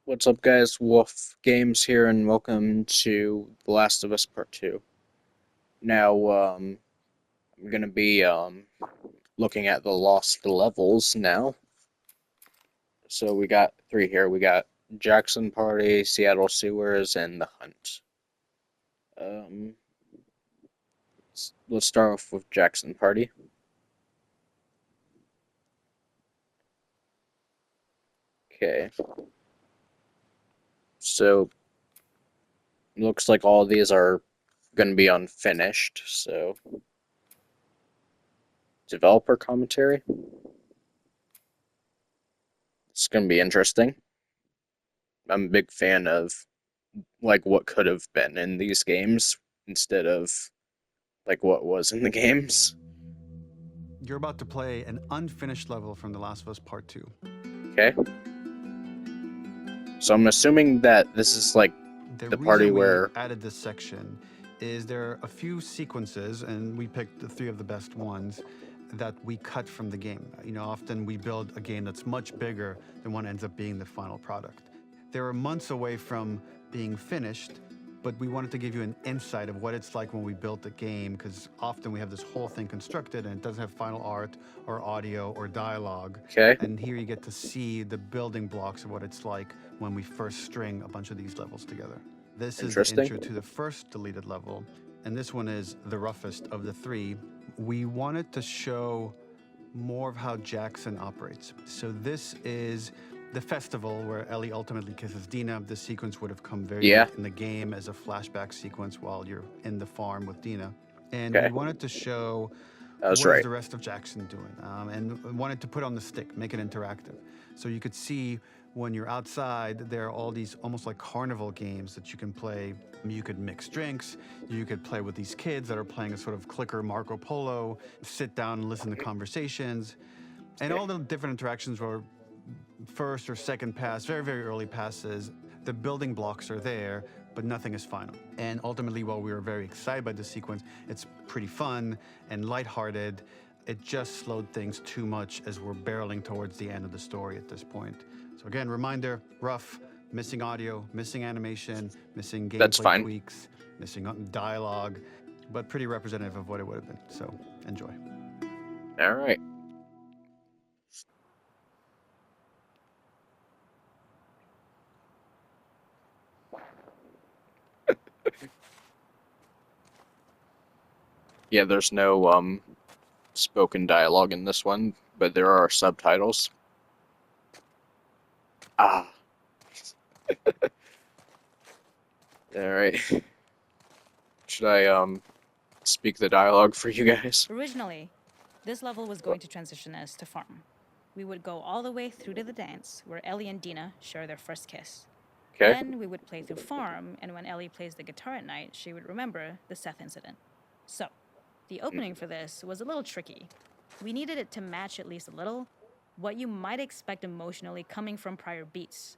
What's up, guys? Wolf Games here, and welcome to The Last of Us Part 2. Now, I'm gonna be looking at the lost levels now. So we got three here. We got Jackson Party, Seattle Sewers, and The Hunt. Um, let's start off with Jackson Party. Okay, so looks like all of these are gonna be unfinished. So developer commentary. It's gonna be interesting. I'm a big fan of like what could have been in these games instead of like what was in the games. You're about to play an unfinished level from The Last of Us Part 2. Okay. So I'm assuming that this is like The the party reason we where added this section is there are a few sequences, and we picked the three of the best ones that we cut from the game. Often we build a game that's much bigger than what ends up being the final product. They were months away from being finished, but we wanted to give you an insight of what it's like when we built the game, because often we have this whole thing constructed and it doesn't have final art or audio or dialogue. okay, And here you get to see the building blocks of what it's like when we first string a bunch of these levels together. This is the interesting. intro to the first deleted level, and this one is the roughest of the three. We wanted to show more of how Jackson operates. So this is the festival where Ellie ultimately kisses Dina. This sequence would have come very Yeah, late in the game as a flashback sequence while you're in the farm with Dina. And we okay. wanted to show I was what is right. the rest of Jackson doing, and wanted to put on the stick, make it interactive. So you could see when you're outside, there are all these almost like carnival games that you can play. You could mix drinks, you could play with these kids that are playing a sort of clicker Marco Polo, sit down and listen to conversations. And Okay. all the different interactions were first or second pass, very, very early passes. The building blocks are there, but nothing is final. And ultimately, while we were very excited by the sequence, it's pretty fun and lighthearted. It just slowed things too much as we're barreling towards the end of the story at this point. So again, reminder, rough, missing audio, missing animation, missing That's gameplay fine. tweaks, missing dialogue, but pretty representative of what it would have been. So enjoy. All right. Yeah, there's no spoken dialogue in this one, but there are subtitles. Ah, all right. Should I speak the dialogue for you guys? Originally, this level was going to transition us to farm. We would go all the way through to the dance, where Ellie and Dina share their first kiss. Okay. Then we would play through farm, and when Ellie plays the guitar at night, she would remember the Seth incident. So, the opening for this was a little tricky. We needed it to match at least a little what you might expect emotionally coming from prior beats,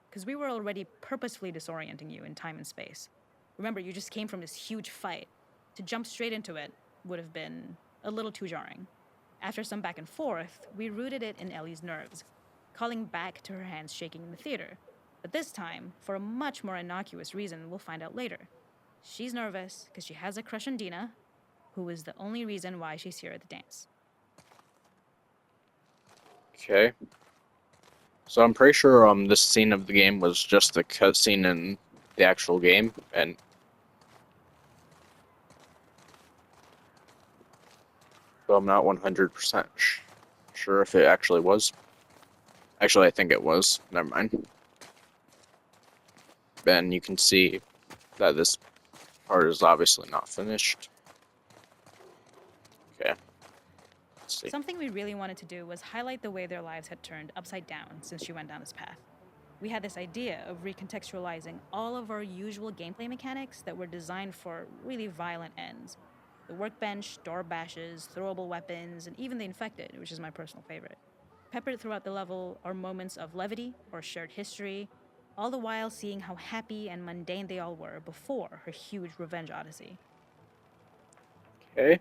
because we were already purposefully disorienting you in time and space. Remember, you just came from this huge fight. To jump straight into it would have been a little too jarring. After some back and forth, we rooted it in Ellie's nerves, calling back to her hands shaking in the theater. But this time, for a much more innocuous reason we'll find out later. She's nervous because she has a crush on Dina, who is the only reason why she's here at the dance. Okay. So I'm pretty sure this scene of the game was just the cutscene in the actual game, and so I'm not 100% sure if it actually was. Actually, I think it was. Never mind. Then you can see that this part is obviously not finished. Okay, let's see. Something we really wanted to do was highlight the way their lives had turned upside down since she went down this path. We had this idea of recontextualizing all of our usual gameplay mechanics that were designed for really violent ends. The workbench, door bashes, throwable weapons, and even the infected, which is my personal favorite. Peppered throughout the level are moments of levity or shared history, all the while seeing how happy and mundane they all were before her huge revenge odyssey. Okay.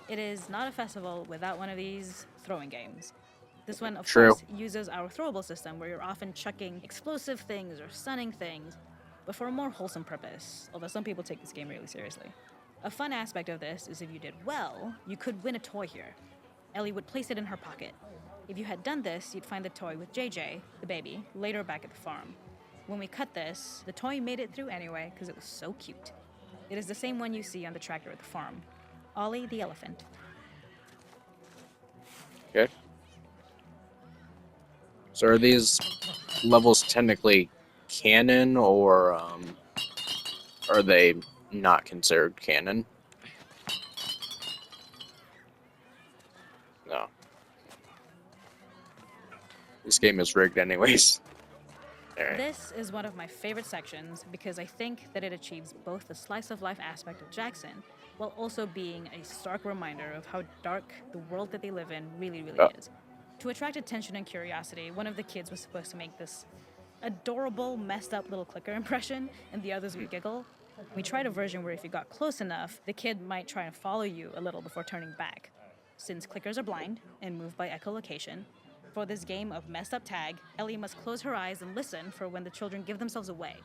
It is not a festival without one of these throwing games. This one, of True. course, uses our throwable system where you're often chucking explosive things or stunning things, but for a more wholesome purpose, although some people take this game really seriously. A fun aspect of this is if you did well, you could win a toy here. Ellie would place it in her pocket. If you had done this, you'd find the toy with JJ, the baby, later back at the farm. When we cut this, the toy made it through anyway because it was so cute. It is the same one you see on the tractor at the farm. Ollie the elephant. Okay. So are these levels technically canon, or are they not considered canon? No. This game is rigged anyways. Alright. This is one of my favorite sections because I think that it achieves both the slice of life aspect of Jackson while also being a stark reminder of how dark the world that they live in really is. To attract attention and curiosity, one of the kids was supposed to make this adorable, messed up little clicker impression, and the others would giggle. We tried a version where if you got close enough, the kid might try and follow you a little before turning back. Since clickers are blind and move by echolocation, for this game of messed up tag, Ellie must close her eyes and listen for when the children give themselves away.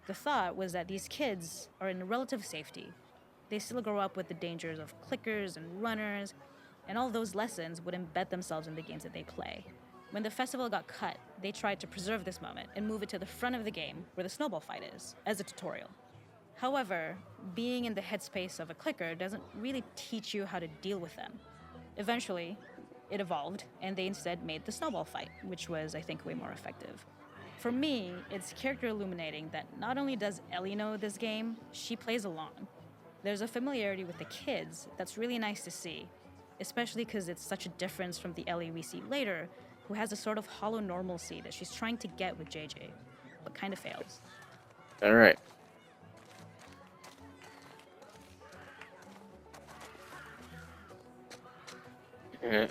The thought was that these kids are in relative safety. They still grow up with the dangers of clickers and runners, and all those lessons would embed themselves in the games that they play. When the festival got cut, they tried to preserve this moment and move it to the front of the game where the snowball fight is, as a tutorial. However, being in the headspace of a clicker doesn't really teach you how to deal with them. Eventually, it evolved, and they instead made the snowball fight, which was, I think, way more effective. For me, it's character illuminating that not only does Ellie know this game, she plays along. There's a familiarity with the kids that's really nice to see, especially because it's such a difference from the Ellie we see later, who has a sort of hollow normalcy that she's trying to get with JJ, but kind of fails. Alright. Yeah.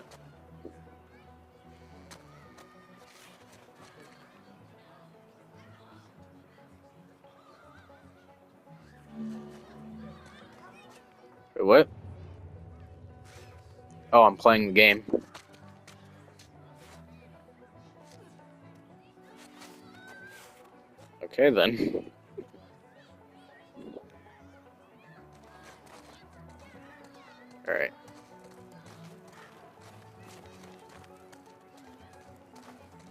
Wait, what? Oh, I'm playing the game. Okay then. Alright.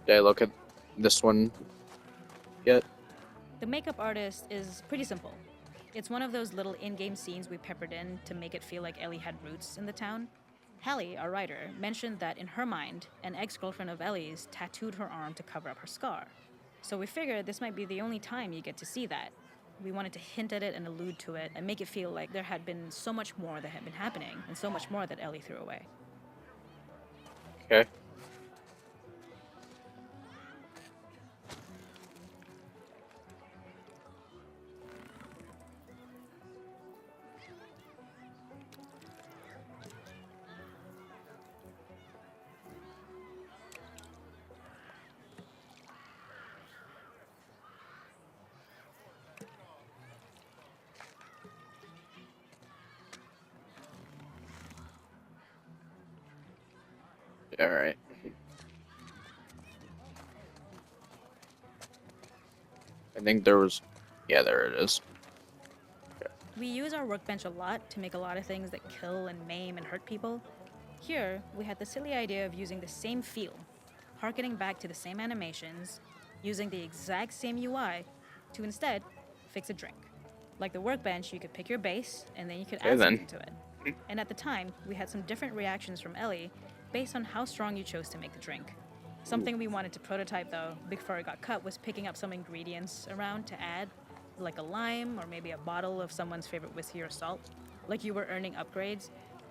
Did I look at this one yet? The makeup artist is pretty simple. It's one of those little in-game scenes we peppered in to make it feel like Ellie had roots in the town. Hallie, our writer, mentioned that in her mind, an ex-girlfriend of Ellie's tattooed her arm to cover up her scar. So we figured this might be the only time you get to see that. We wanted to hint at it and allude to it and make it feel like there had been so much more that had been happening and so much more that Ellie threw away. Okay. Alright. I think there was... Yeah, there it is. We use our workbench a lot to make a lot of things that kill and maim and hurt people. Here, we had the silly idea of using the same feel, harkening back to the same animations, using the exact same UI to instead fix a drink. Like the workbench, you could pick your base, and then you could Okay, add then. something to it. And at the time, we had some different reactions from Ellie based on how strong you chose to make the drink. Something we wanted to prototype, though, before it got cut, was picking up some ingredients around to add, like a lime or maybe a bottle of someone's favorite whiskey or salt. Like you were earning upgrades.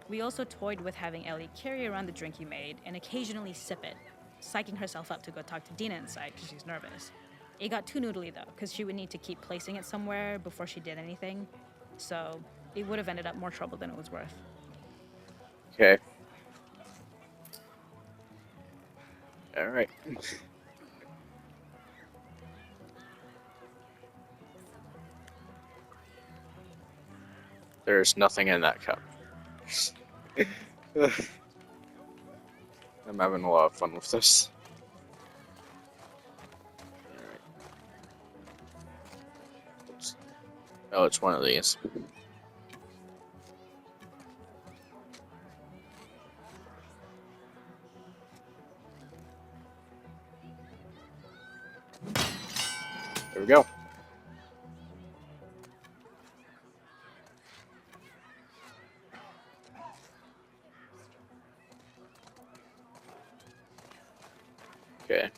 We also toyed with having Ellie carry around the drink you made and occasionally sip it, psyching herself up to go talk to Dina inside because she's nervous. It got too noodly, though, because she would need to keep placing it somewhere before she did anything. So it would have ended up more trouble than it was worth. Okay. Alright. There's nothing in that cup. I'm having a lot of fun with this. Alright. Oops. Oh, it's one of these. There we go. Okay.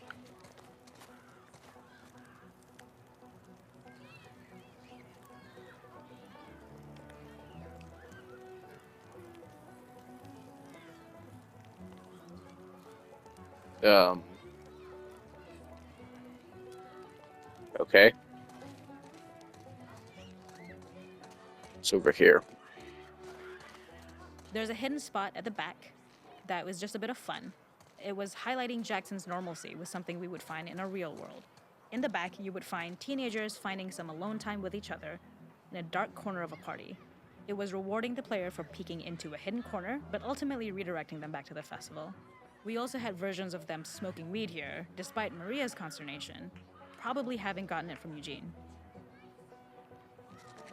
Um. Okay. It's over here. There's a hidden spot at the back that was just a bit of fun. It was highlighting Jackson's normalcy with something we would find in a real world. In the back, you would find teenagers finding some alone time with each other in a dark corner of a party. It was rewarding the player for peeking into a hidden corner, but ultimately redirecting them back to the festival. We also had versions of them smoking weed here, despite Maria's consternation, probably having gotten it from Eugene.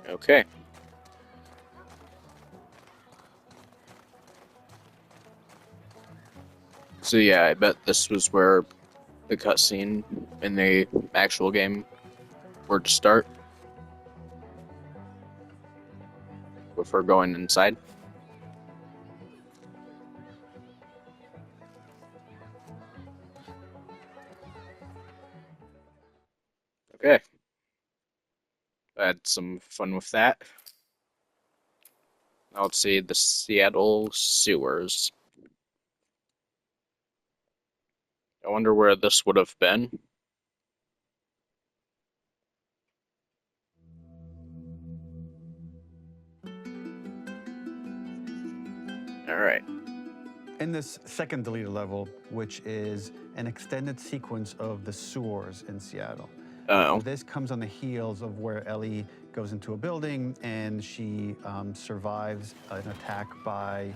Okay. So yeah, I bet this was where the cutscene in the actual game were to start. Before going inside. Okay. I had some fun with that. Now let's see the Seattle sewers. I wonder where this would have been. Alright. In this second deleted level, which is an extended sequence of the sewers in Seattle. Oh. This comes on the heels of where Ellie goes into a building and she survives an attack by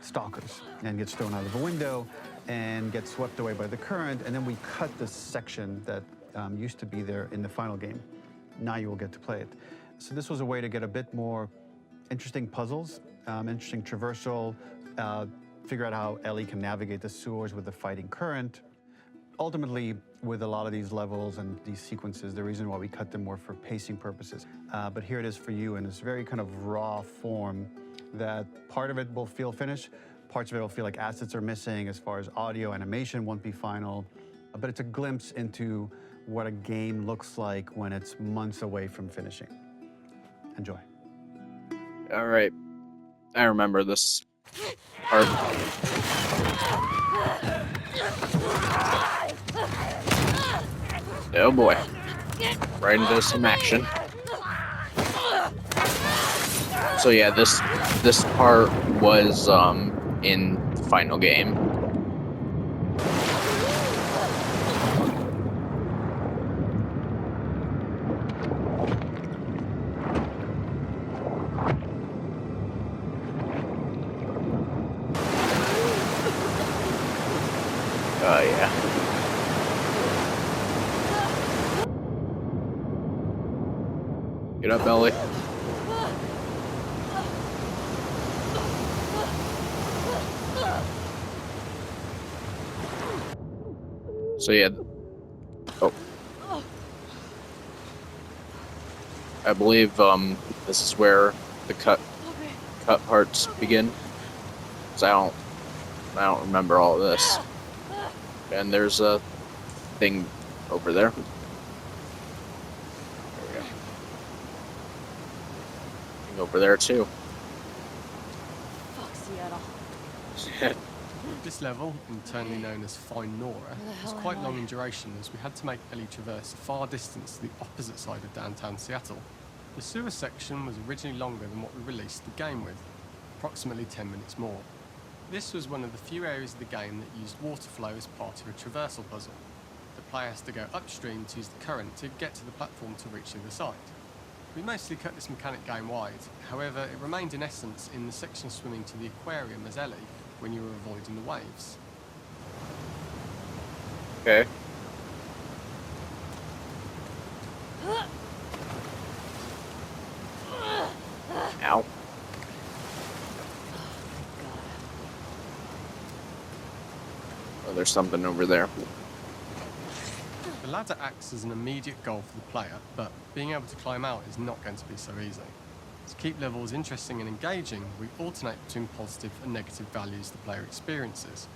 stalkers and gets thrown out of a window and gets swept away by the current. And then we cut this section that used to be there in the final game. Now you will get to play it. So this was a way to get a bit more interesting puzzles, interesting traversal, figure out how Ellie can navigate the sewers with the fighting current. Ultimately, with a lot of these levels and these sequences, the reason why we cut them more for pacing purposes. But here it is for you in this very kind of raw form that part of it will feel finished, parts of it will feel like assets are missing as far as audio, animation won't be final, but it's a glimpse into what a game looks like when it's months away from finishing. Enjoy. Alright. I remember this part. Oh boy. Right into some action. So yeah, this part was in the final game. Oh yeah. Get up, Ellie. So yeah. Oh. I believe this is where the cut parts begin. 'Cause I don't remember all of this. And there's a thing over there. There we go. Thing over there too. Fuck Seattle. This level, internally known as Find Nora, was quite long in duration as we had to make Ellie traverse a far distance to the opposite side of downtown Seattle. The sewer section was originally longer than what we released the game with, approximately 10 minutes more. This was one of the few areas of the game that used water flow as part of a traversal puzzle. The player has to go upstream to use the current to get to the platform to reach the other side. We mostly cut this mechanic game wide, however it remained in essence in the section swimming to the aquarium as Ellie when you were avoiding the waves. Okay. Ow. Oh, there's something over there. The ladder acts as an immediate goal for the player, but being able to climb out is not going to be so easy. To keep levels interesting and engaging, we alternate between positive and negative values the player experiences.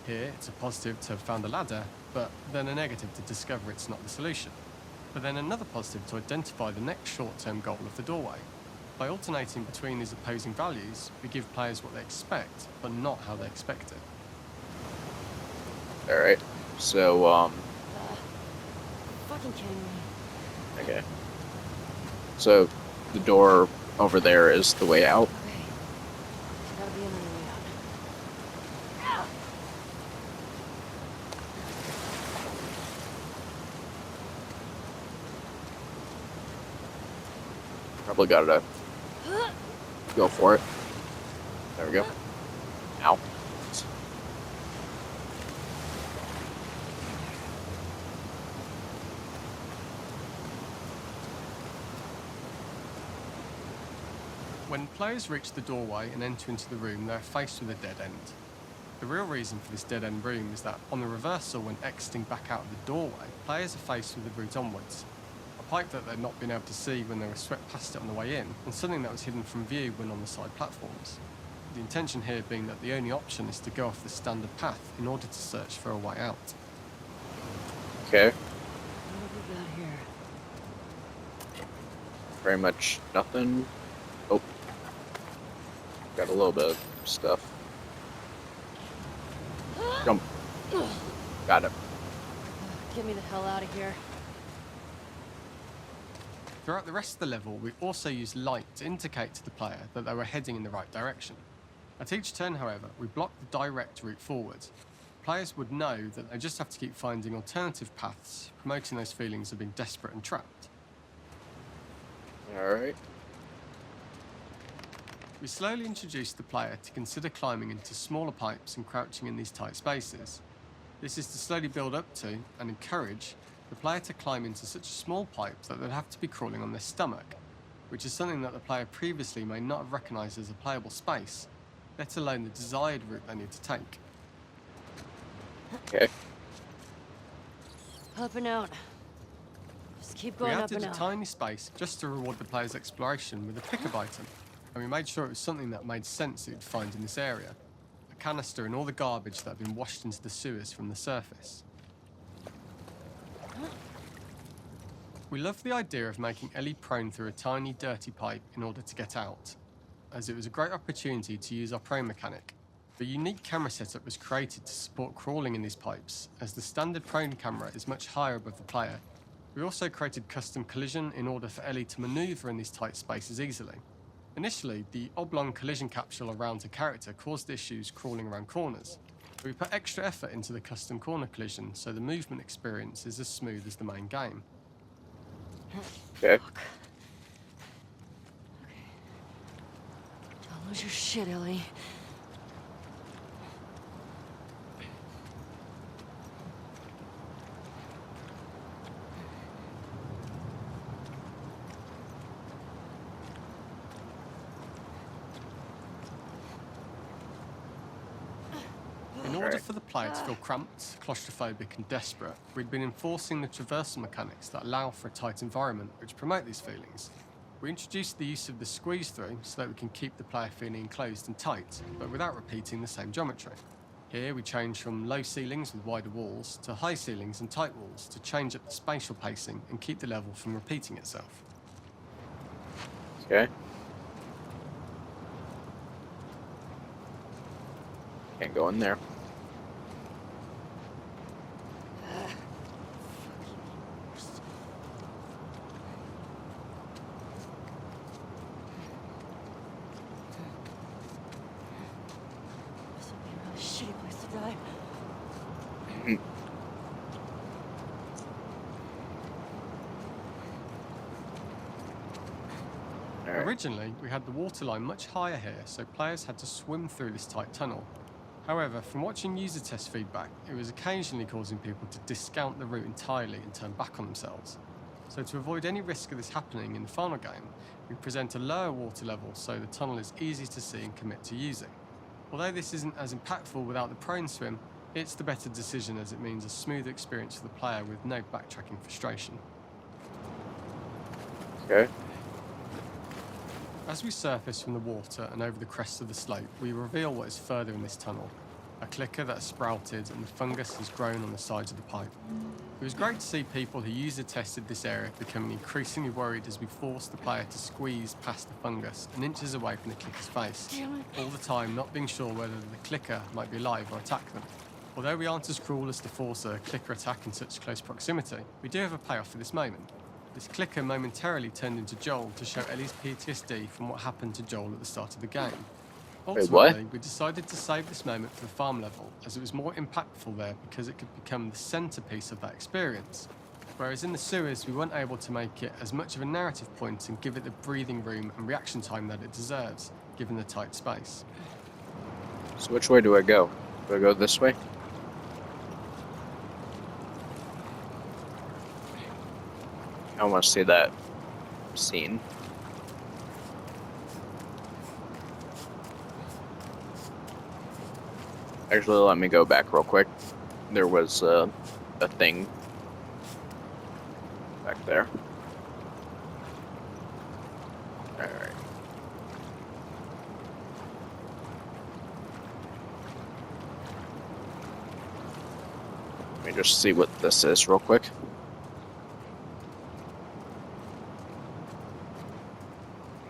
Here, it's a positive to have found a ladder, but then a negative to discover it's not the solution. But then another positive to identify the next short-term goal of the doorway. By alternating between these opposing values, we give players what they expect, but not how they expect it. Alright. So, Fucking kidding me. okay. So, the door over there is the way out. Okay. There's gotta be another way out. Probably gotta go for it. There we go. Ow. When players reach the doorway and enter into the room, they're faced with a dead end. The real reason for this dead-end room is that on the reversal, when exiting back out of the doorway, players are faced with the route onwards. A pipe that they'd not been able to see when they were swept past it on the way in, and something that was hidden from view when on the side platforms. The intention here being that the only option is to go off the standard path in order to search for a way out. Okay. What have we got here? Very much nothing. Oh. Got a little bit of stuff. Jump. Got it. Get me the hell out of here. Throughout the rest of the level, we also use light to indicate to the player that they were heading in the right direction. At each turn, however, we block the direct route forward. Players would know that they just have to keep finding alternative paths, promoting those feelings of being desperate and trapped. Alright. We slowly introduce the player to consider climbing into smaller pipes and crouching in these tight spaces. This is to slowly build up to, and encourage, the player to climb into such a small pipe that they'd have to be crawling on their stomach, which is something that the player previously may not have recognised as a playable space, let alone the desired route they need to take. Okay. Up and out. Just keep We going up added and a out. tiny space just to reward the player's exploration with a pickup item, and we made sure it was something that made sense that you'd find in this area. A canister and all the garbage that had been washed into the sewers from the surface. We loved the idea of making Ellie prone through a tiny, dirty pipe in order to get out, as it was a great opportunity to use our prone mechanic. The unique camera setup was created to support crawling in these pipes, as the standard prone camera is much higher above the player. We also created custom collision in order for Ellie to manoeuvre in these tight spaces easily. Initially, the oblong collision capsule around her character caused issues crawling around corners. We put extra effort into the custom corner collision, so the movement experience is as smooth as the main game. Okay. Don't lose your shit, Ellie. In order for the player to feel cramped, claustrophobic and desperate, we'd been enforcing the traversal mechanics that allow for a tight environment which promote these feelings. We introduced the use of the squeeze through so that we can keep the player feeling enclosed and tight, but without repeating the same geometry. Here we change from low ceilings with wider walls to high ceilings and tight walls to change up the spatial pacing and keep the level from repeating itself. Okay. Can't go in there. This would be a really shitty place to die. Alright. Originally, we had the water line much higher here, so players had to swim through this tight tunnel. However, from watching user test feedback, it was occasionally causing people to discount the route entirely and turn back on themselves. So to avoid any risk of this happening in the final game, we present a lower water level so the tunnel is easy to see and commit to using. Although this isn't as impactful without the prone swim, it's the better decision as it means a smooth experience for the player with no backtracking frustration. Okay. As we surface from the water and over the crest of the slope, we reveal what is further in this tunnel. A clicker that has sprouted and the fungus has grown on the sides of the pipe. It was great to see people who user tested this area becoming increasingly worried as we forced the player to squeeze past the fungus and inches away from the clicker's face, all the time not being sure whether the clicker might be alive or attack them. Although we aren't as cruel as to force a clicker attack in such close proximity, we do have a payoff for this moment. This clicker momentarily turned into Joel to show Ellie's PTSD from what happened to Joel at the start of the game. Wait, what? Ultimately, we decided to save this moment for the farm level, as it was more impactful there because it could become the centerpiece of that experience. Whereas in the sewers, we weren't able to make it as much of a narrative point and give it the breathing room and reaction time that it deserves, given the tight space. So which way do I go? Do I go this way? I want to see that scene. Actually, let me go back real quick. There was a thing back there. Alright. Let me just see what this is real quick.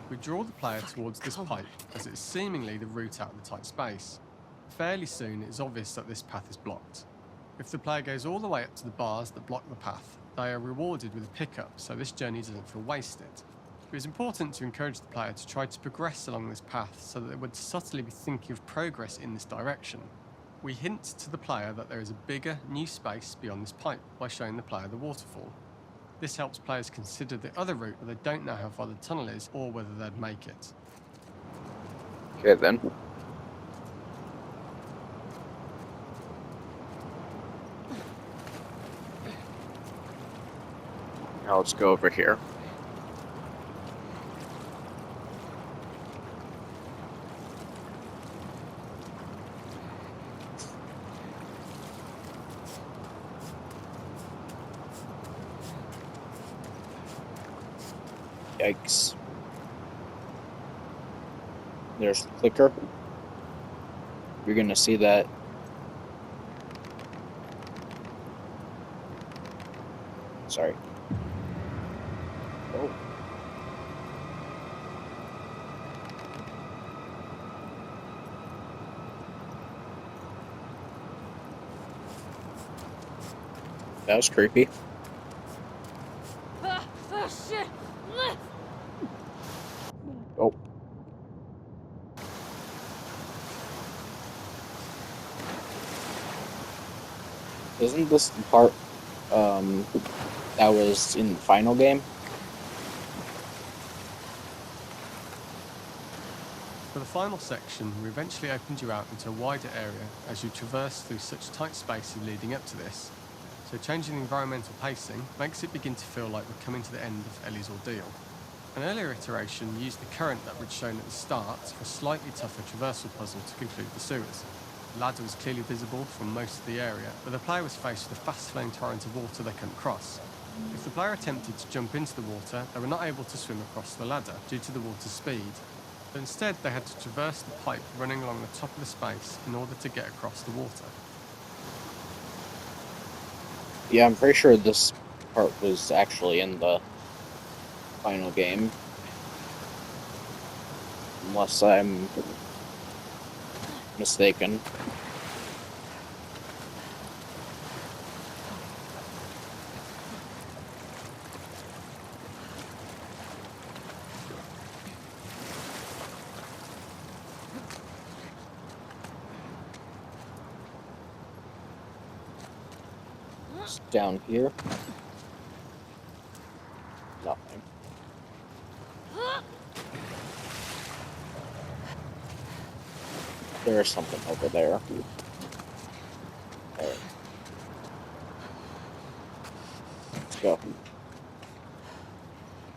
We draw the player towards this pipe, as it is seemingly the route out of the tight space. Fairly soon, it is obvious that this path is blocked. If the player goes all the way up to the bars that block the path, they are rewarded with a pickup, so this journey doesn't feel wasted. It is important to encourage the player to try to progress along this path so that they would subtly be thinking of progress in this direction. We hint to the player that there is a bigger, new space beyond this pipe by showing the player the waterfall. This helps players consider the other route where they don't know how far the tunnel is or whether they'd make it. Okay then. Now let's go over here. Yikes. There's the clicker. You're gonna see that. Sorry. Oh. That was creepy. Shit! Oh. Isn't this the part that was in the final game? For the final section, we eventually opened you out into a wider area as you traverse through such tight spaces leading up to this. So changing the environmental pacing makes it begin to feel like we're coming to the end of Ellie's ordeal. An earlier iteration used the current that we'd shown at the start for a slightly tougher traversal puzzle to conclude the sewers. The ladder was clearly visible from most of the area, but the player was faced with a fast-flowing torrent of water they couldn't cross. If the player attempted to jump into the water, they were not able to swim across the ladder due to the water's speed. But instead, they had to traverse the pipe running along the top of the space in order to get across the water. Yeah, I'm pretty sure this part was actually in the final game. Unless I'm mistaken. It's down here. Nothing. There is something over there. Alright. Let's go.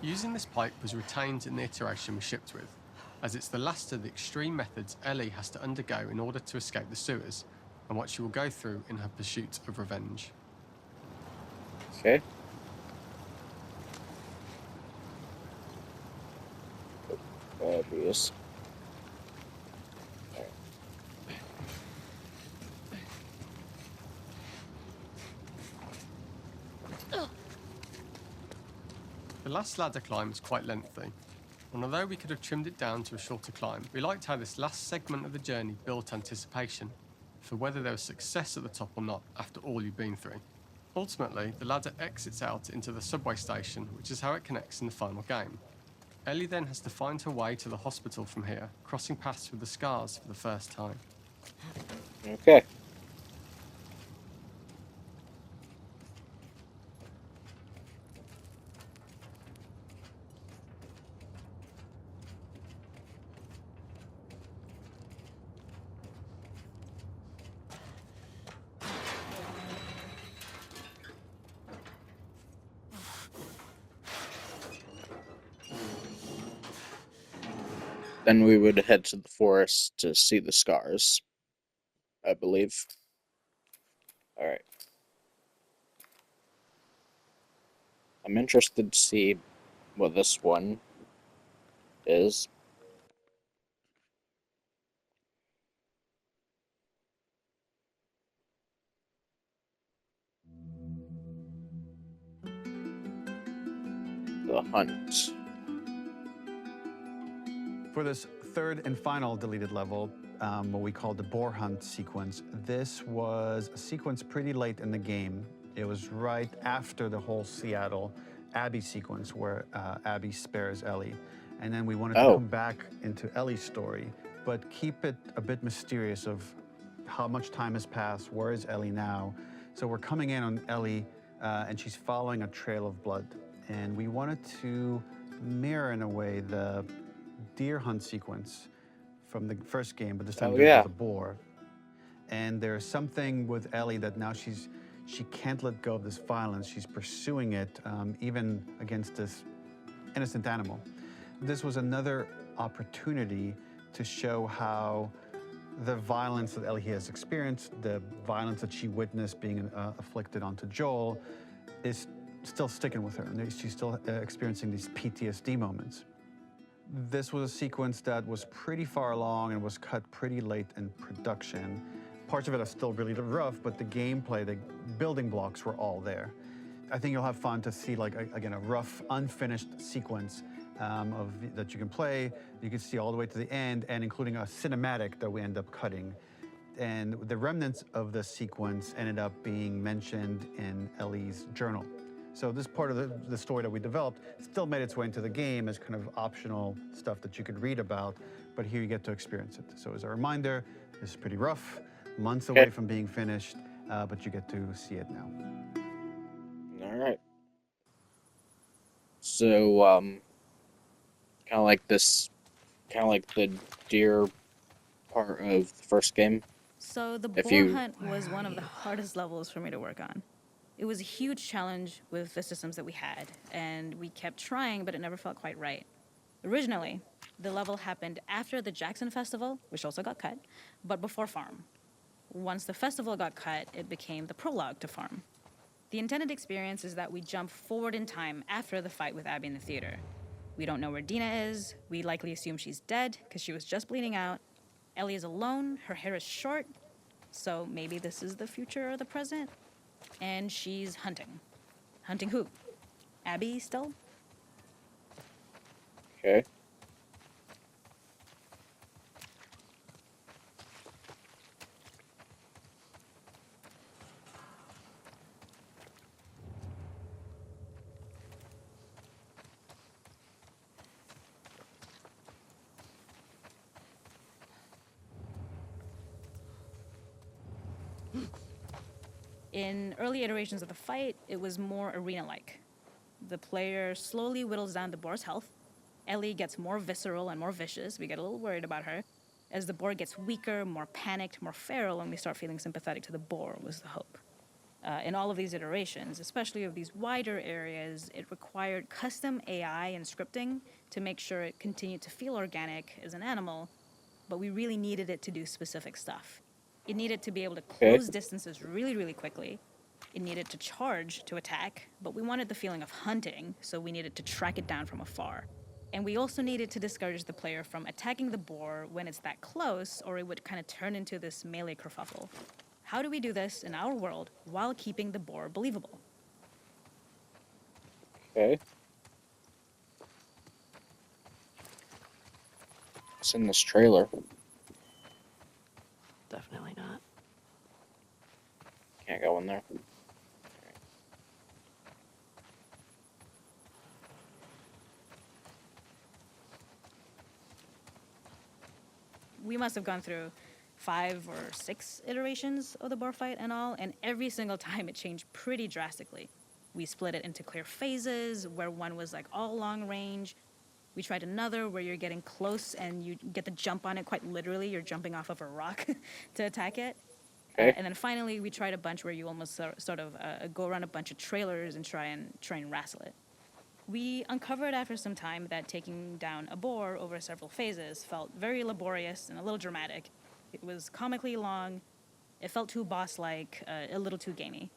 Using this pipe was retained in the iteration we shipped with, as it's the last of the extreme methods Ellie has to undergo in order to escape the sewers, and what she will go through in her pursuit of revenge. Okay. Obvious. The last ladder climb is quite lengthy, and although we could have trimmed it down to a shorter climb, we liked how this last segment of the journey built anticipation for whether there was success at the top or not after all you've been through. Ultimately, the ladder exits out into the subway station, which is how it connects in the final game. Ellie then has to find her way to the hospital from here, crossing paths with the Scars for the first time. Okay. Then we would head to the forest to see the Scars, I believe. Alright. I'm interested to see what this one is. The Hunt. For this third and final deleted level, what we call the boar hunt sequence, this was a sequence pretty late in the game. It was right after the whole Seattle Abby sequence where Abby spares Ellie. And then we wanted to come back into Ellie's story, but keep it a bit mysterious of how much time has passed, where is Ellie now? So we're coming in on Ellie, and she's following a trail of blood. And we wanted to mirror, in a way, the deer hunt sequence from the first game, but this time with a boar. And there's something with Ellie that now she can't let go of this violence. She's pursuing it, even against this innocent animal. This was another opportunity to show how the violence that Ellie has experienced, the violence that she witnessed being afflicted onto Joel, is still sticking with her, and she's still experiencing these PTSD moments. This was a sequence that was pretty far along and was cut pretty late in production. Parts of it are still really rough, but the gameplay, the building blocks were all there. I think you'll have fun to see, like, again, a rough, unfinished sequence that you can play. You can see all the way to the end, and including a cinematic that we end up cutting. And the remnants of the sequence ended up being mentioned in Ellie's journal. So this part of the story that we developed still made its way into the game as kind of optional stuff that you could read about, but here you get to experience it. So as a reminder, this is pretty rough, months away from being finished, but you get to see it now. All right. So, kind of like the deer part of the first game. So the boar hunt was one of the hardest levels for me to work on. It was a huge challenge with the systems that we had, and we kept trying, but it never felt quite right. Originally, the level happened after the Jackson Festival, which also got cut, but before Farm. Once the festival got cut, it became the prologue to Farm. The intended experience is that we jump forward in time after the fight with Abby in the theater. We don't know where Dina is. We likely assume she's dead because she was just bleeding out. Ellie is alone. Her hair is short. So maybe this is the future or the present. And she's hunting. Hunting who? Abby still? Okay. In early iterations of the fight, it was more arena-like. The player slowly whittles down the boar's health. Ellie gets more visceral and more vicious. We get a little worried about her. As the boar gets weaker, more panicked, more feral, and we start feeling sympathetic to the boar was the hope. In all of these iterations, especially of these wider areas, it required custom AI and scripting to make sure it continued to feel organic as an animal, but we really needed it to do specific stuff. It needed to be able to close distances really, really quickly. It needed to charge to attack, but we wanted the feeling of hunting, so we needed to track it down from afar. And we also needed to discourage the player from attacking the boar when it's that close, or it would kind of turn into this melee kerfuffle. How do we do this in our world while keeping the boar believable? Okay. What's in this trailer? Definitely not. Can't go in there. We must have gone through 5 or 6 iterations of the boar fight and all, and every single time it changed pretty drastically. We split it into clear phases, where one was like all long range. We tried another where you're getting close and you get the jump on it quite literally. You're jumping off of a rock to attack it. Okay. And then finally, we tried a bunch where you almost sort of go around a bunch of trailers and try and wrestle it. We uncovered after some time that taking down a boar over several phases felt very laborious and a little dramatic. It was comically long, it felt too boss-like, a little too gamey.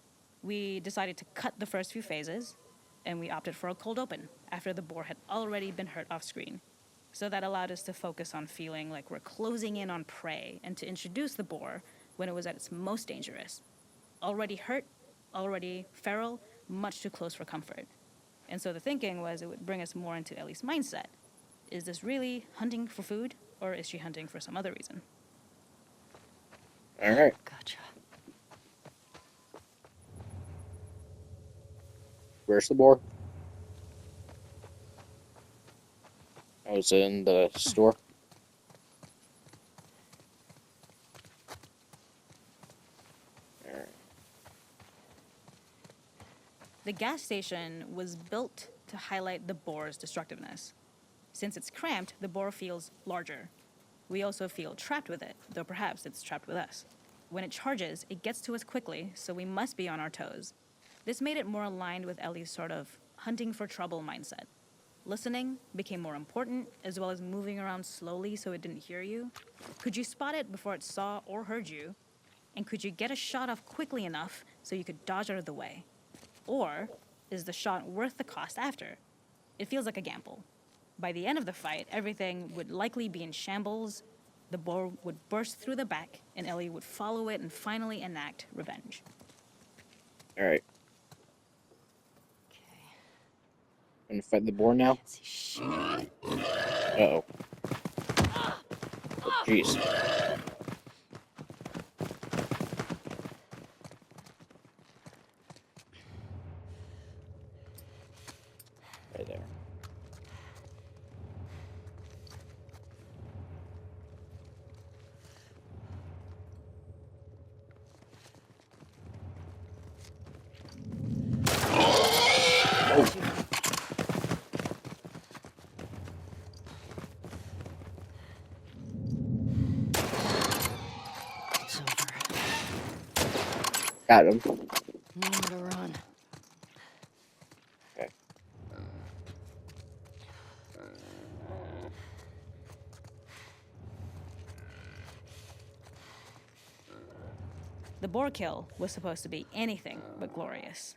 We decided to cut the first few phases, and we opted for a cold open after the boar had already been hurt off screen. So that allowed us to focus on feeling like we're closing in on prey and to introduce the boar when it was at its most dangerous. Already hurt, already feral, much too close for comfort. And so the thinking was it would bring us more into Ellie's mindset. Is this really hunting for food, or is she hunting for some other reason? All right. Gotcha. Where's the boar? I was in the store. All right. The gas station was built to highlight the boar's destructiveness. Since it's cramped, the boar feels larger. We also feel trapped with it, though perhaps it's trapped with us. When it charges, it gets to us quickly, so we must be on our toes. This made it more aligned with Ellie's sort of hunting for trouble mindset. Listening became more important, as well as moving around slowly so it didn't hear you. Could you spot it before it saw or heard you? And could you get a shot off quickly enough so you could dodge out of the way? Or is the shot worth the cost after? It feels like a gamble. By the end of the fight, everything would likely be in shambles. The boar would burst through the back, and Ellie would follow it and finally enact revenge. All right. Okay. Gonna fight the boar now. Can't see shit. Uh-oh. Oh, jeez. Right there. It's over. Got him. Nowhere to run. Okay. The boar kill was supposed to be anything but glorious.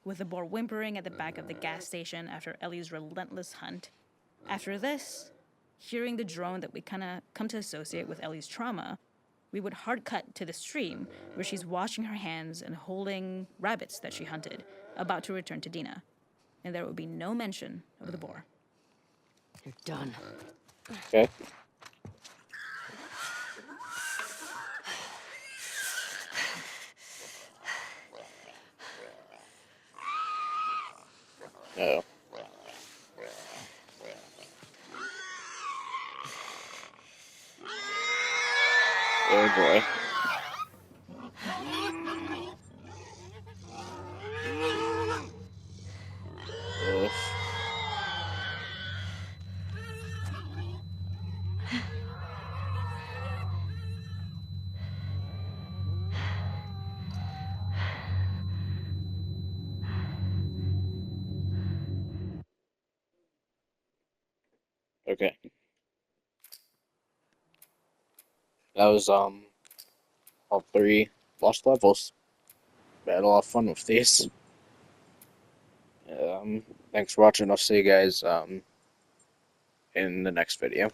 With the boar whimpering at the back of the gas station after Ellie's relentless hunt. After this, hearing the drone that we kind of come to associate with Ellie's trauma, we would hard cut to the stream where she's washing her hands and holding rabbits that she hunted, about to return to Dina. And there would be no mention of the boar. You're done. Okay. Uh-oh. Oh boy. Ugh. Okay. That was all 3 lost levels. We had a lot of fun with these. Thanks for watching. I'll see you guys in the next video.